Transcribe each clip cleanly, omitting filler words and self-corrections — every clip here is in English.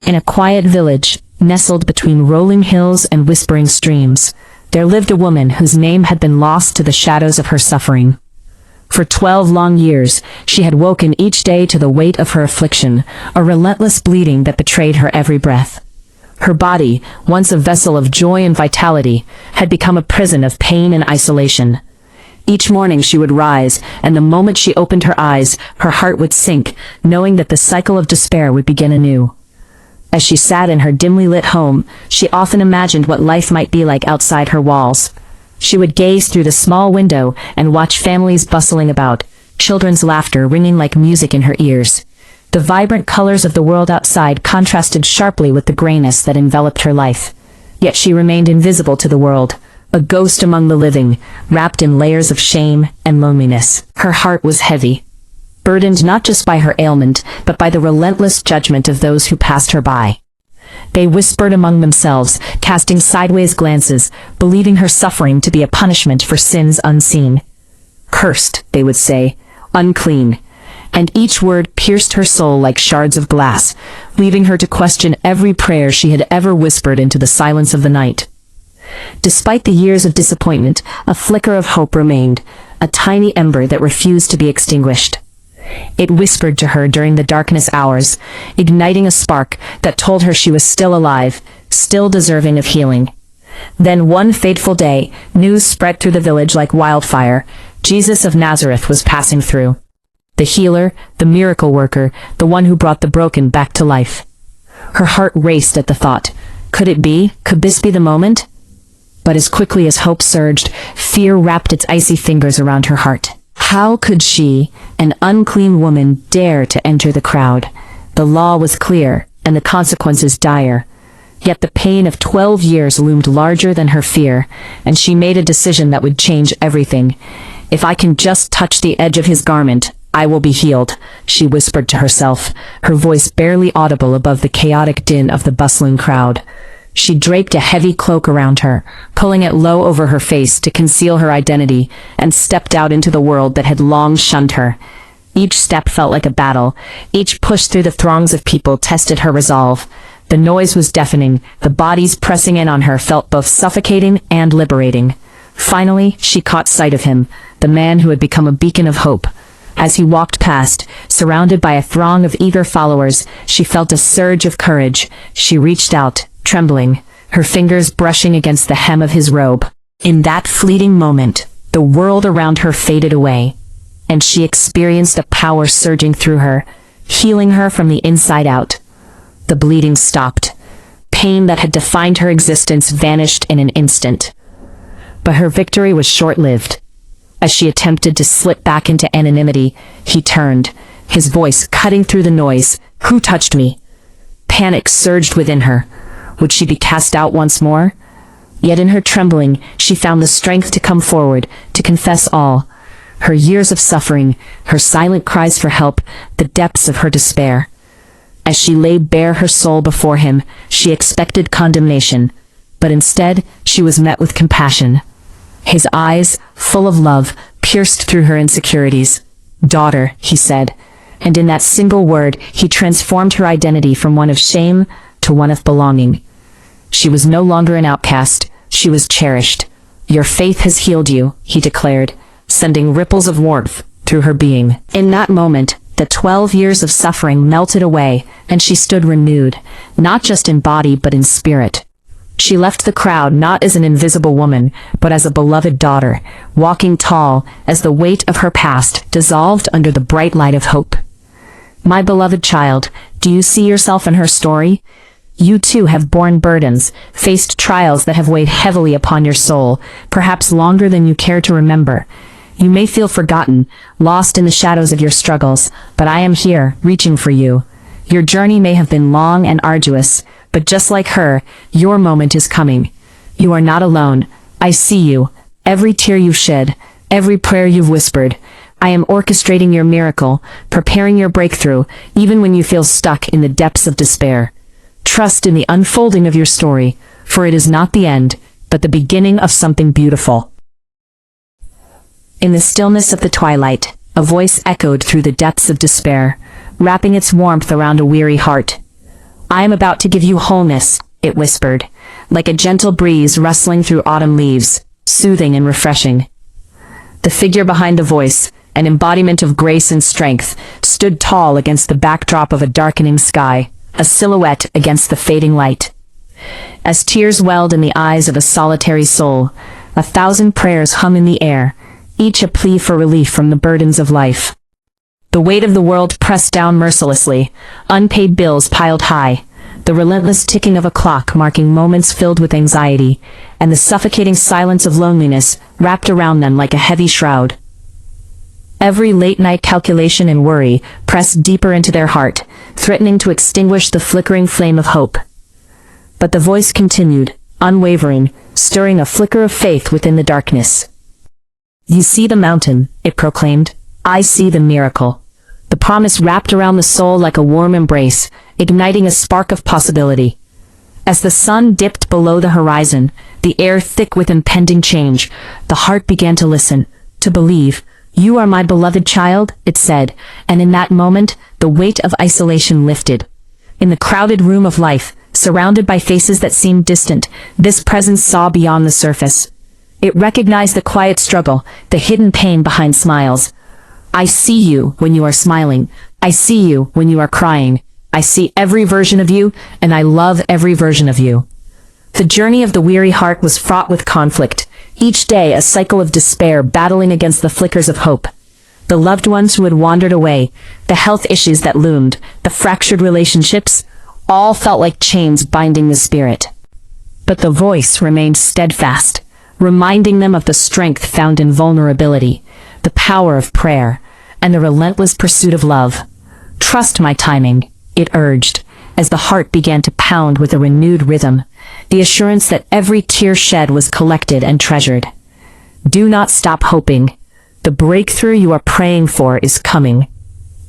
In a quiet village, nestled between rolling hills and whispering streams, there lived a woman whose name had been lost to the shadows of her suffering. For 12 long years, she had woken each day to the weight of her affliction, a relentless bleeding that betrayed her every breath. Her body, once a vessel of joy and vitality, had become a prison of pain and isolation. Each morning she would rise, and the moment she opened her eyes, her heart would sink, knowing that the cycle of despair would begin anew. As she sat in her dimly lit home, she often imagined what life might be like outside her walls. She would gaze through the small window and watch families bustling about, children's laughter ringing like music in her ears. The vibrant colors of the world outside contrasted sharply with the grayness that enveloped her life. Yet she remained invisible to the world, a ghost among the living, wrapped in layers of shame and loneliness. Her heart was heavy, burdened not just by her ailment, but by the relentless judgment of those who passed her by. They whispered among themselves, casting sideways glances, believing her suffering to be a punishment for sins unseen. Cursed, they would say, unclean. And each word pierced her soul like shards of glass, leaving her to question every prayer she had ever whispered into the silence of the night. Despite the years of disappointment, a flicker of hope remained, a tiny ember that refused to be extinguished. It whispered to her during the darkness hours, igniting a spark that told her she was still alive, still deserving of healing. Then one fateful day, news spread through the village like wildfire. Jesus of Nazareth was passing through. The healer, the miracle worker, the one who brought the broken back to life. Her heart raced at the thought. Could it be? Could this be the moment? But as quickly as hope surged, fear wrapped its icy fingers around her heart. How could she, an unclean woman, dare to enter the crowd? The law was clear, and the consequences dire. Yet the pain of 12 years loomed larger than her fear, and she made a decision that would change everything. If I can just touch the edge of his garment, I will be healed, she whispered to herself, her voice barely audible above the chaotic din of the bustling crowd. She draped a heavy cloak around her, pulling it low over her face to conceal her identity, and stepped out into the world that had long shunned her. Each step felt like a battle. Each push through the throngs of people tested her resolve. The noise was deafening. The bodies pressing in on her felt both suffocating and liberating. Finally, she caught sight of him, the man who had become a beacon of hope. As he walked past, surrounded by a throng of eager followers, she felt a surge of courage. She reached out, trembling, her fingers brushing against the hem of his robe. In that fleeting moment, the world around her faded away, and she experienced a power surging through her, healing her from the inside out. The bleeding stopped. Pain that had defined her existence vanished in an instant. But her victory was short-lived. As she attempted to slip back into anonymity, he turned, his voice cutting through the noise. "Who touched me?" Panic surged within her. Would she be cast out once more? Yet in her trembling, she found the strength to come forward, to confess all. Her years of suffering, her silent cries for help, the depths of her despair. As she laid bare her soul before him, she expected condemnation, but instead she was met with compassion. His eyes, full of love, pierced through her insecurities. "Daughter," he said, and in that single word he transformed her identity from one of shame to one of belonging. She was no longer an outcast, she was cherished. "Your faith has healed you," he declared, sending ripples of warmth through her being. In that moment, the 12 years of suffering melted away, and she stood renewed, not just in body but in spirit. She left the crowd not as an invisible woman, but as a beloved daughter, walking tall as the weight of her past dissolved under the bright light of hope. My beloved child, do you see yourself in her story? You too have borne burdens, faced trials that have weighed heavily upon your soul, perhaps longer than you care to remember. You may feel forgotten, lost in the shadows of your struggles, but I am here, reaching for you. Your journey may have been long and arduous, but just like her, your moment is coming. You are not alone. I see you. Every tear you've shed, every prayer you've whispered. I am orchestrating your miracle, preparing your breakthrough, even when you feel stuck in the depths of despair. Trust in the unfolding of your story, for it is not the end, but the beginning of something beautiful. In the stillness of the twilight, a voice echoed through the depths of despair, wrapping its warmth around a weary heart. I am about to give you wholeness, it whispered, like a gentle breeze rustling through autumn leaves, soothing and refreshing. The figure behind the voice, an embodiment of grace and strength, stood tall against the backdrop of a darkening sky, a silhouette against the fading light. As tears welled in the eyes of a solitary soul, 1,000 prayers hung in the air, each a plea for relief from the burdens of life. The weight of the world pressed down mercilessly, unpaid bills piled high, the relentless ticking of a clock marking moments filled with anxiety, and the suffocating silence of loneliness wrapped around them like a heavy shroud. Every late-night calculation and worry pressed deeper into their heart, threatening to extinguish the flickering flame of hope. But the voice continued, unwavering, stirring a flicker of faith within the darkness. "You see the mountain," it proclaimed. "I see the miracle." The promise wrapped around the soul like a warm embrace, igniting a spark of possibility. As the sun dipped below the horizon, the air thick with impending change, the heart began to listen, to believe. "You are my beloved child," it said, and in that moment, the weight of isolation lifted. In the crowded room of life, surrounded by faces that seemed distant, this presence saw beyond the surface. It recognized the quiet struggle, the hidden pain behind smiles. "I see you when you are smiling. I see you when you are crying. I see every version of you, and I love every version of you." The journey of the weary heart was fraught with conflict, each day a cycle of despair battling against the flickers of hope. The loved ones who had wandered away, the health issues that loomed, the fractured relationships, all felt like chains binding the spirit. But the voice remained steadfast, reminding them of the strength found in vulnerability, the power of prayer, and the relentless pursuit of love. "Trust my timing," it urged, as the heart began to pound with a renewed rhythm, the assurance that every tear shed was collected and treasured. "Do not stop hoping. The breakthrough you are praying for is coming."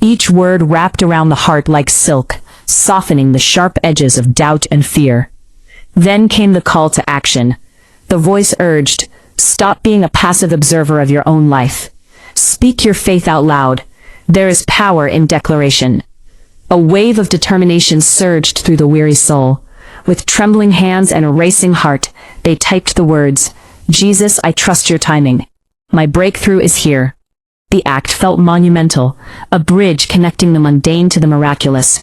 Each word wrapped around the heart like silk, softening the sharp edges of doubt and fear. Then came the call to action. The voice urged, "Stop being a passive observer of your own life. Speak your faith out loud. There is power in declaration." A wave of determination surged through the weary soul. With trembling hands and a racing heart, they typed the words, "Jesus, I trust your timing. My breakthrough is here." The act felt monumental, a bridge connecting the mundane to the miraculous.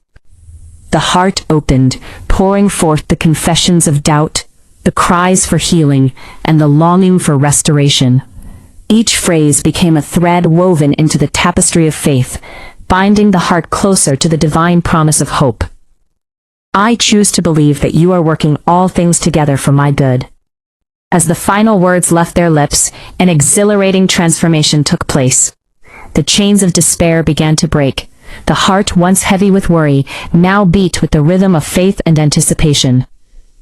The heart opened, pouring forth the confessions of doubt, the cries for healing, and the longing for restoration. Each phrase became a thread woven into the tapestry of faith, binding the heart closer to the divine promise of hope. "I choose to believe that you are working all things together for my good." As the final words left their lips, an exhilarating transformation took place. The chains of despair began to break. The heart, once heavy with worry, now beat with the rhythm of faith and anticipation.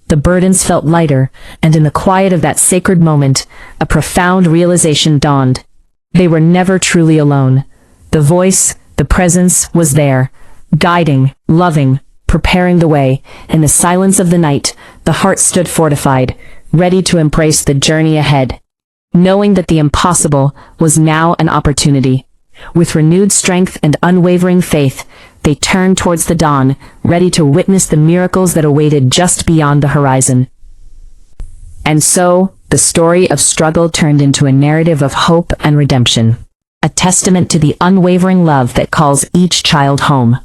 The burdens felt lighter, and in the quiet of that sacred moment, a profound realization dawned. They were never truly alone. The voice, the presence, was there, guiding, loving, preparing the way. In the silence of the night, the heart stood fortified, ready to embrace the journey ahead, knowing that the impossible was now an opportunity. With renewed strength and unwavering faith, they turned towards the dawn, ready to witness the miracles that awaited just beyond the horizon. And so, the story of struggle turned into a narrative of hope and redemption, a testament to the unwavering love that calls each child home.